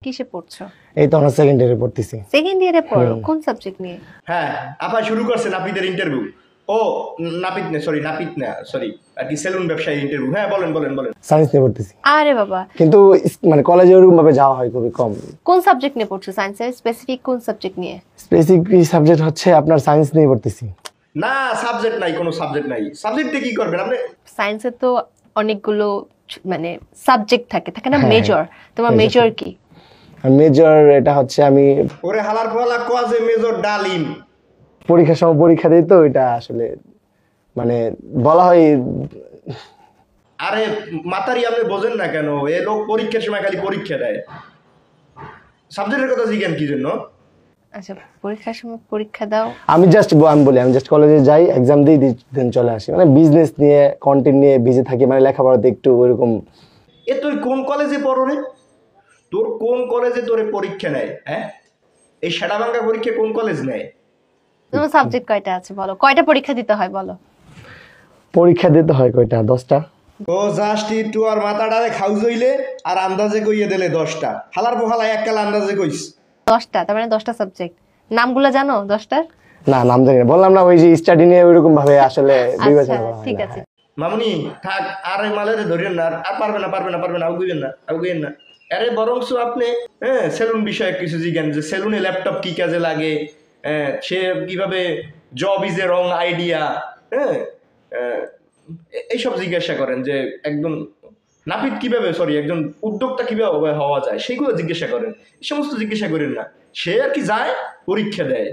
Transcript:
কিসে পড়ছো? এই তো আমরা সেকেন্ড ইয়ারে পড়তেছি। সেকেন্ড ইয়ারে পড়ো, কোন সাবজেক্ট নিয়ে? হ্যাঁ আপা শুরু করছে নাপিতের ইন্টারভিউ। ও নাপিত না সরি আর কি সেলুন ব্যবসায়ী ইন্টারভিউ। হ্যাঁ বলেন বলেন বলেন। সায়েন্স নিয়ে পড়তেছি, আরে বাবা, কিন্তু মানে কলেজে ওরকম ভাবে যাওয়া হয় খুবই কম। কোন সাবজেক্ট নিয়ে পড়ছো? সায়েন্সের স্পেসিফিক কোন সাবজেক্ট নিয়ে? স্পেসিফিক সাবজেক্ট হচ্ছে আপনার সায়েন্স নিয়ে পড়তেছি। না সাবজেক্ট নাই, কোনো সাবজেক্ট নাই। সাবজেক্টে কি করবেন আপনি? সায়েন্সে তো অনেকগুলো মানে সাবজেক্ট থাকে থাকে না, হ্যাঁ, মেজর। তোমার major মেজর কি? আর মেজর এটা হচ্ছে আমি ওরে হালার পালা কজে মেজর ডালিম। পরীক্ষার সময় পরীক্ষা দিই তো, এটা আসলে মানে বলা হয়। আরে মাতারি আপনি বোঝেন না কেন? এ লোক পরীক্ষার সময় খালি পরীক্ষা দেয়। সাবজেক্টের কথা জিজ্ঞেন কি জন্য? আচ্ছা, পরীক্ষার সময় পরীক্ষা দাও। আমি জাস্ট কলেজে যাই, এক্সাম দিই, দেন চলে আসি। মানে বিজনেস নিয়ে কন্টেন্ট নিয়ে বিজি থাকি, মানে লেখাপড়াতে একটু ওইরকম। এ তুই কোন কলেজে পড়ো রে? তোর কোন কলেজে তোরে পরীক্ষা নেয়? হ্যাঁ এই সেটাভাঙ্গা পরীক্ষা কোন কলেজ নেয়? তোমার সাবজেক্ট কয়টা আছে বলো, কয়টা পরীক্ষা দিতে হয় বলো? পরীক্ষা দিতে হয় কয়টা? 10টা। ও জাস্ট একটু আর মাথাটারে খাউজ হইলে আর আন্দাজে কইয়ে দিলে 10টা। হালার পোহালা এককাল আন্দাজে কইস 10টা, তার মানে 10টা সাবজেক্ট। নামগুলো জানো 10টার? না, নাম জানি না, বললাম না, ওই যে স্টাডি নিয়ে ওইরকম ভাবে আসলে বিবেচনা আচ্ছা করা হয় ঠিক না। আছে। মামুনি থাক আর এই মালের ধরেন না, আর পারবে না পারবে না পারবে না, আগুইবেন না। আরে বরংস আপনি সেলুন বিষয়ে কিছু জিজ্ঞান যে সেলুনে ল্যাপটপ কি কাজে লাগে, সে কিভাবে job is a wrong idea, হ্যাঁ এইসব জিজ্ঞাসা করেন। যে একদম নাপিত কিভাবে একজন উদ্যোক্তা কিভাবে হওয়া যায় সেগুলো জিজ্ঞাসা করেন। এই সমস্ত জিজ্ঞাসা করেন না। সে আর কি যায় পরীক্ষা দেয়।